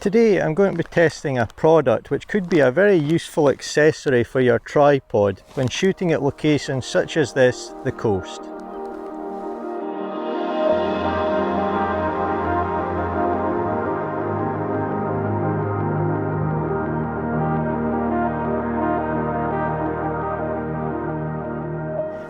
Today I'm going to be testing a product which could be a very useful accessory for your tripod when shooting at locations such as this, the coast.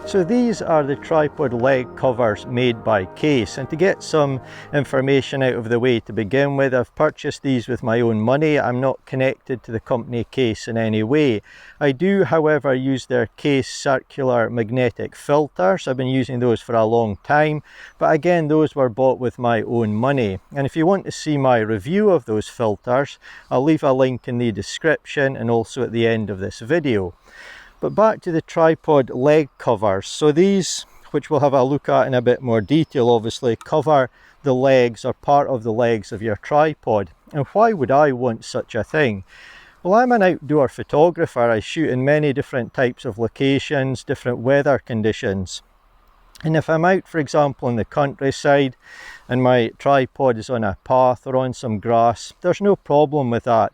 So these are the tripod leg covers made by Kase, and to get some information out of the way to begin with, I've purchased these with my own money. I'm not connected to the company Kase in any way. I do, however, use their Kase circular magnetic filters. I've been using those for a long time, but again, those were bought with my own money. And if you want to see my review of those filters, I'll leave a link in the description and also at the end of this video. But back to the tripod leg covers. So these, which we'll have a look at in a bit more detail, obviously cover the legs or part of the legs of your tripod. And why would I want such a thing? Well, I'm an outdoor photographer. I shoot in many different types of locations, different weather conditions. And if I'm out, for example, in the countryside and my tripod is on a path or on some grass, there's no problem with that.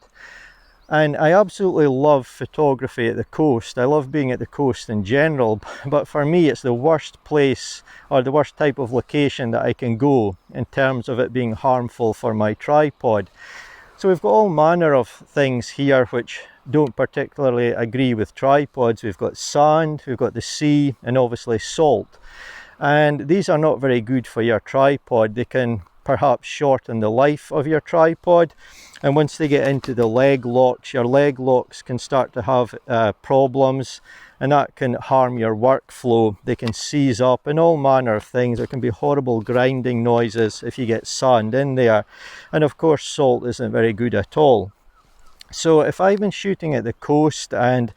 And I absolutely love photography at the coast. I love being at the coast in general, but for me it's the worst place or the worst type of location that I can go in terms of it being harmful for my tripod. So we've got all manner of things here which don't particularly agree with tripods. We've got sand, we've got the sea, and obviously salt. And these are not very good for your tripod. They can perhaps shorten the life of your tripod, and once they get into the leg locks, your leg locks can start to have problems, and that can harm your workflow. They can seize up and all manner of things. There can be horrible grinding noises if you get sand in there, and of course salt isn't very good at all. So if I've been shooting at the coast and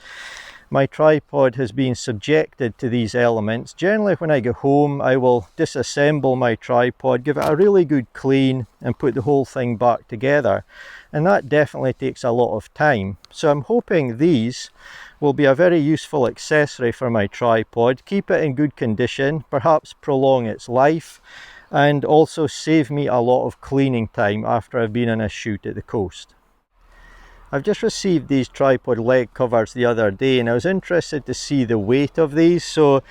my tripod has been subjected to these elements, generally when I go home I will disassemble my tripod, give it a really good clean and put the whole thing back together, and that definitely takes a lot of time. So I'm hoping these will be a very useful accessory for my tripod, keep it in good condition, perhaps prolong its life, and also save me a lot of cleaning time after I've been on a shoot at the coast. I've just received these tripod leg covers the other day, and I was interested to see the weight of these, so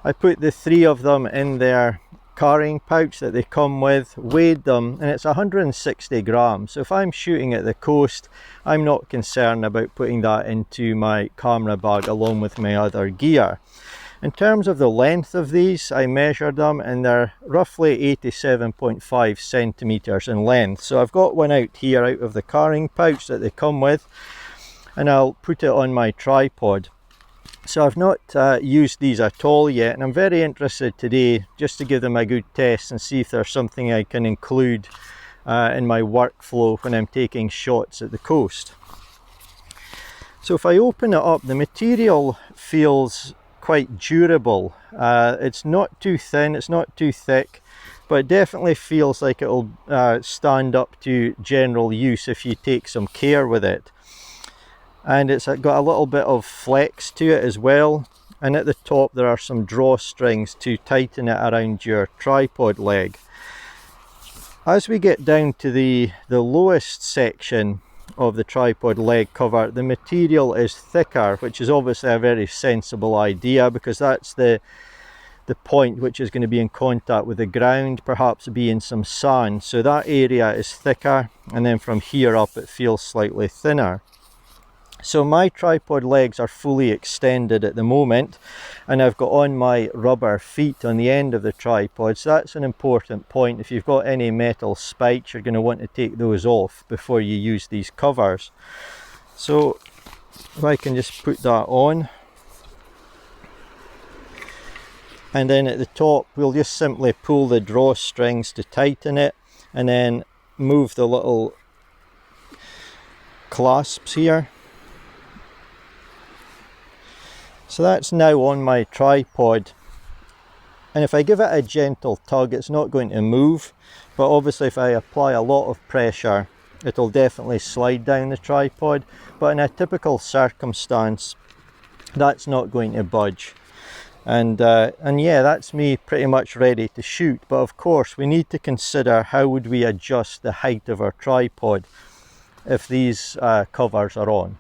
I put the 3 of them in their carrying pouch that they come with, weighed them, and it's 160 grams. So if I'm shooting at the coast, I'm not concerned about putting that into my camera bag along with my other gear. In terms of the length of these, I measured them and they're roughly 87.5 centimeters in length. So I've got one out here out of the carrying pouch that they come with, and I'll put it on my tripod. So I've not used these at all yet, and I'm very interested today just to give them a good test and see if there's something I can include in my workflow when I'm taking shots at the coast. So if I open it up, the material feels quite durable. It's not too thin, it's not too thick, but it definitely feels like it'll stand up to general use if you take some care with it. And it's got a little bit of flex to it as well, and at the top there are some drawstrings to tighten it around your tripod leg. As we get down to the lowest section of the tripod leg cover, the material is thicker, which is obviously a very sensible idea because that's the point which is going to be in contact with the ground, perhaps be in some sand. So that area is thicker, and then from here up it feels slightly thinner. So my tripod legs are fully extended at the moment, and I've got on my rubber feet on the end of the tripod, so that's an important point. If you've got any metal spikes, you're going to want to take those off before you use these covers. So if I can just put that on, and then at the top we'll just simply pull the drawstrings to tighten it, and then move the little clasps here. So that's now on my tripod, and if I give it a gentle tug it's not going to move, but obviously if I apply a lot of pressure it'll definitely slide down the tripod, but in a typical circumstance that's not going to budge. And yeah, that's me pretty much ready to shoot. But of course we need to consider how would we adjust the height of our tripod. if these covers are on.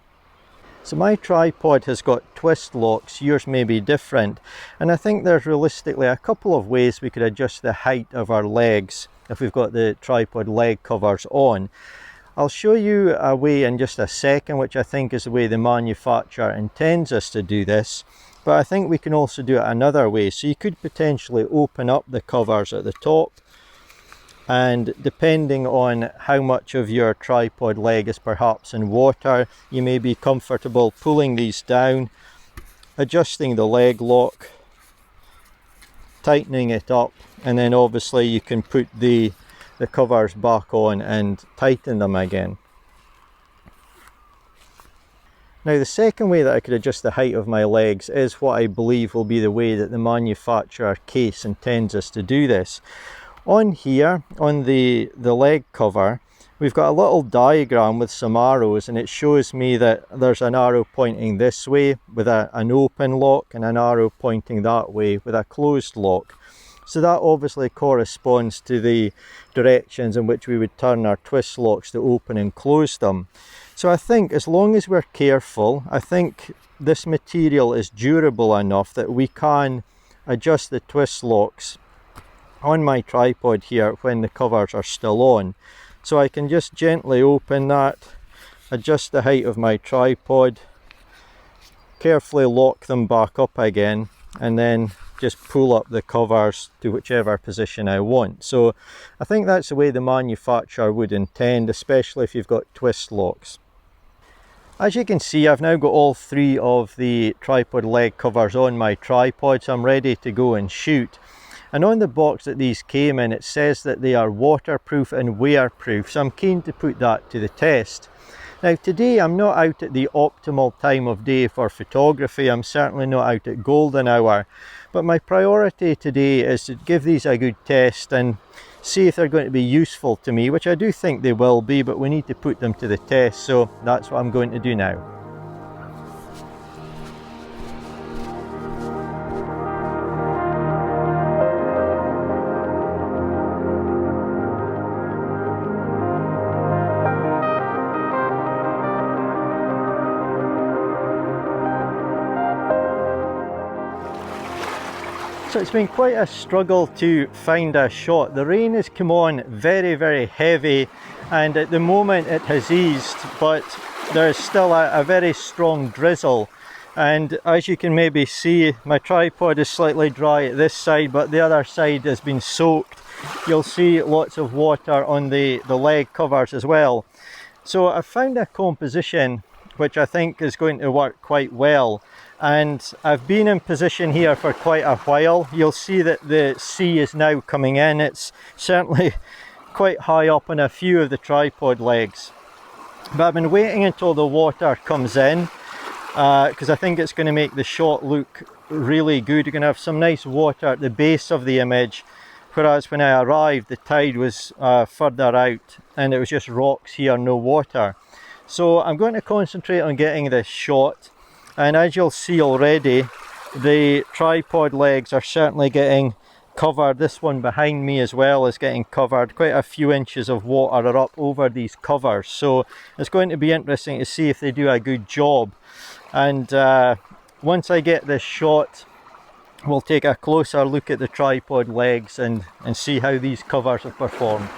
So my tripod has got twist locks, yours may be different, and I think there's realistically a couple of ways we could adjust the height of our legs if we've got the tripod leg covers on. I'll show you a way in just a second, which I think is the way the manufacturer intends us to do this, but I think we can also do it another way. So you could potentially open up the covers at the top, and depending on how much of your tripod leg is perhaps in water, you may be comfortable pulling these down, adjusting the leg lock, tightening it up, and then obviously you can put the covers back on and tighten them again. Now the second way that I could adjust the height of my legs is what I believe will be the way that the manufacturer Kase intends us to do this. On here, on the leg cover, we've got a little diagram with some arrows, and it shows me that there's an arrow pointing this way with an open lock and an arrow pointing that way with a closed lock. So that obviously corresponds to the directions in which we would turn our twist locks to open and close them. So I think as long as we're careful, I think this material is durable enough that we can adjust the twist locks on my tripod here when the covers are still on. So I can just gently open that, adjust the height of my tripod, carefully lock them back up again, and then just pull up the covers to whichever position I want. So I think that's the way the manufacturer would intend, especially if you've got twist locks. As you can see, I've now got all three of the tripod leg covers on my tripod, so I'm ready to go and shoot. And on the box that these came in, it says that they are waterproof and wearproof, so I'm keen to put that to the test. Now today I'm not out at the optimal time of day for photography, I'm certainly not out at golden hour, but my priority today is to give these a good test and see if they're going to be useful to me, which I do think they will be, but we need to put them to the test, so that's what I'm going to do now. So it's been quite a struggle to find a shot. The rain has come on very heavy, and at the moment it has eased, but there's still a very strong drizzle. And as you can maybe see, my tripod is slightly dry at this side, but the other side has been soaked. You'll see lots of water on the leg covers as well. So I've found a composition which I think is going to work quite well. And I've been in position here for quite a while. You'll see that the sea is now coming in. It's certainly quite high up on a few of the tripod legs. But I've been waiting until the water comes in because I think it's going to make the shot look really good. You're going to have some nice water at the base of the image, whereas when I arrived the tide was further out and it was just rocks here, no water. So I'm going to concentrate on getting this shot. And as you'll see already, the tripod legs are certainly getting covered. This one behind me as well is getting covered. Quite a few inches of water are up over these covers. So it's going to be interesting to see if they do a good job. And once I get this shot, we'll take a closer look at the tripod legs and see how these covers have performed.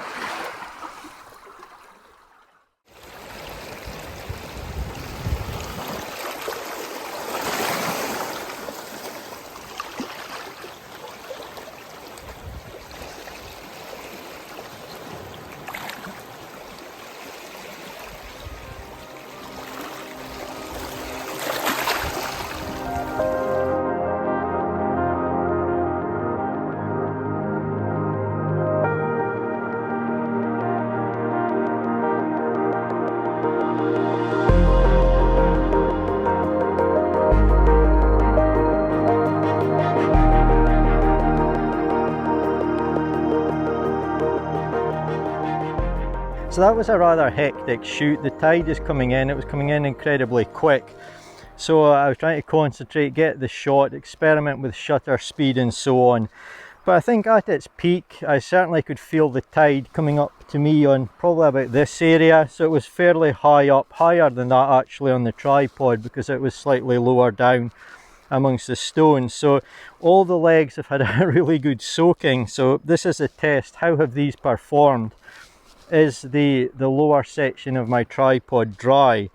So that was a rather hectic shoot. The tide is coming in, it was coming in incredibly quick. So I was trying to concentrate, get the shot, experiment with shutter speed and so on. But I think at its peak, I certainly could feel the tide coming up to me on probably about this area. So it was fairly high up, higher than that actually on the tripod, because it was slightly lower down amongst the stones. So all the legs have had a really good soaking. So this is a test. How have these performed? Is the lower section of my tripod dry?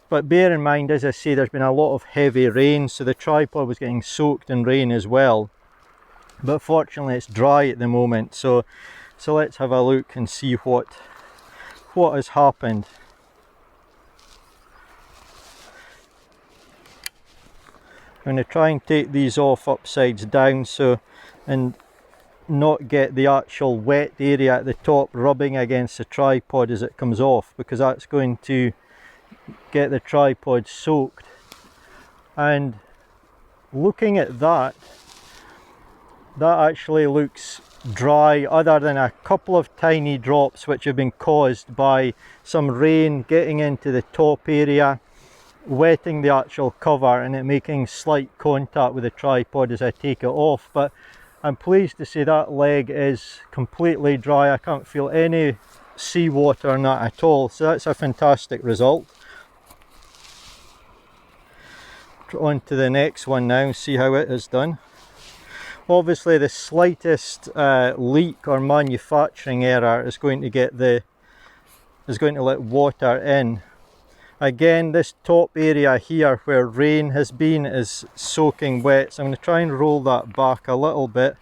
But bear in mind, as I say, there's been a lot of heavy rain, so the tripod was getting soaked in rain as well. But fortunately it's dry at the moment, so let's have a look and see what has happened. I'm going to try and take these off upsides down and not get the actual wet area at the top rubbing against the tripod as it comes off, because that's going to get the tripod soaked. And looking at that actually looks dry, other than a couple of tiny drops which have been caused by some rain getting into the top area, wetting the actual cover and it making slight contact with the tripod as I take it off. But I'm pleased to say that leg is completely dry. I can't feel any seawater in that at all, so that's a fantastic result. On to the next one now and see how it is done. Obviously the slightest leak or manufacturing error is going to let water in. Again, this top area here where rain has been is soaking wet, so I'm going to try and roll that back a little bit.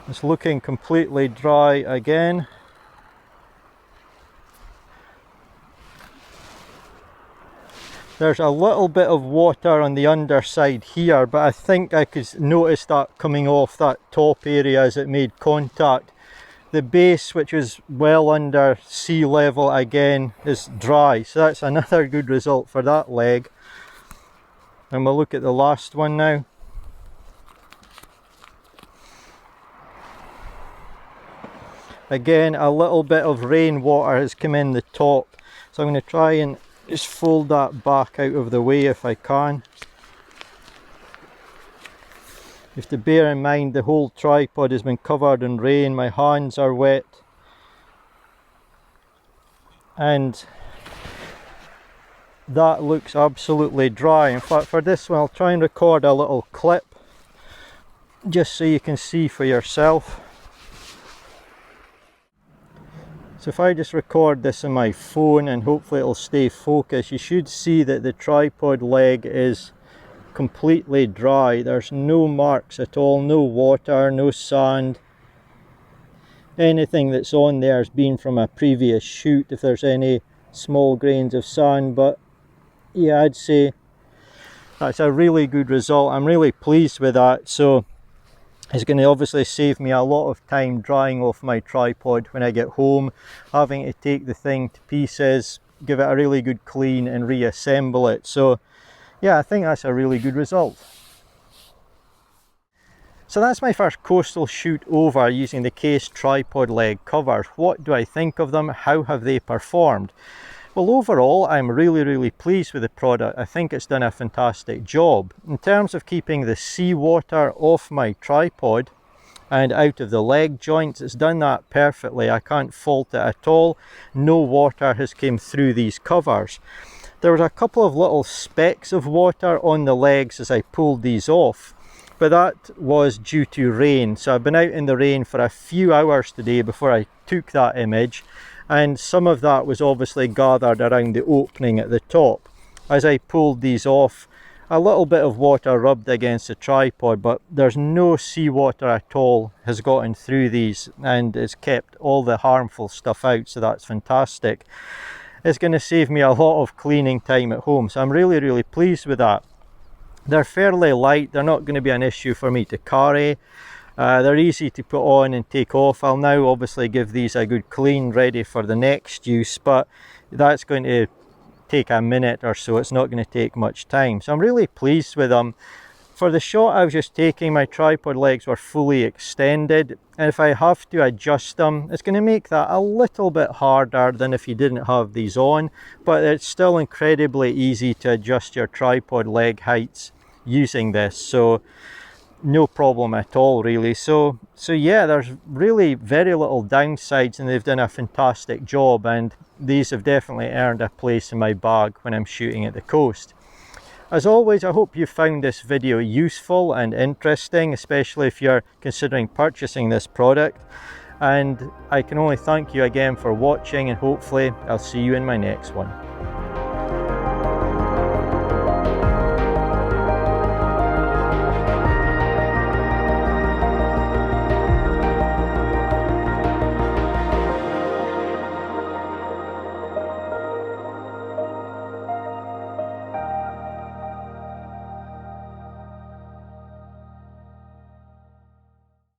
It's looking completely dry again. There's a little bit of water on the underside here, but I think I could notice that coming off that top area as it made contact. The base, which is well under sea level again, is dry, so that's another good result for that leg. And we'll look at the last one now. Again, a little bit of rainwater has come in the top, so I'm going to try and just fold that back out of the way if I can. You have to bear in mind the whole tripod has been covered in rain, my hands are wet, and that looks absolutely dry. In fact, for this one I'll try and record a little clip just so you can see for yourself. So if I just record this on my phone and hopefully it'll stay focused, you should see that the tripod leg is completely dry. There's no marks at all, no water, no sand. Anything that's on there has been from a previous shoot, if there's any small grains of sand. But yeah, I'd say that's a really good result. I'm really pleased with that. So it's going to obviously save me a lot of time drying off my tripod when I get home, having to take the thing to pieces, give it a really good clean and reassemble it. So yeah, I think that's a really good result. So that's my first coastal shoot over using the Kase tripod leg covers. What do I think of them? How have they performed? Well, overall, I'm really pleased with the product. I think it's done a fantastic job. In terms of keeping the seawater off my tripod and out of the leg joints, it's done that perfectly. I can't fault it at all. No water has came through these covers. There was a couple of little specks of water on the legs as I pulled these off, but that was due to rain. So I've been out in the rain for a few hours today before I took that image, and some of that was obviously gathered around the opening at the top. As I pulled these off, a little bit of water rubbed against the tripod, but there's no seawater at all has gotten through these, and it's kept all the harmful stuff out, so that's fantastic. It's going to save me a lot of cleaning time at home, so I'm really pleased with that. They're fairly light, they're not going to be an issue for me to carry. They're easy to put on and take off. I'll now obviously give these a good clean ready for the next use, but that's going to take a minute or so. It's not going to take much time, so I'm really pleased with them. For the shot I was just taking, my tripod legs were fully extended, and if I have to adjust them, it's going to make that a little bit harder than if you didn't have these on, but it's still incredibly easy to adjust your tripod leg heights using this, so no problem at all really. So yeah, there's really very little downsides, and they've done a fantastic job, and these have definitely earned a place in my bag when I'm shooting at the coast. As always, I hope you found this video useful and interesting, especially if you're considering purchasing this product. And I can only thank you again for watching, and hopefully I'll see you in my next one.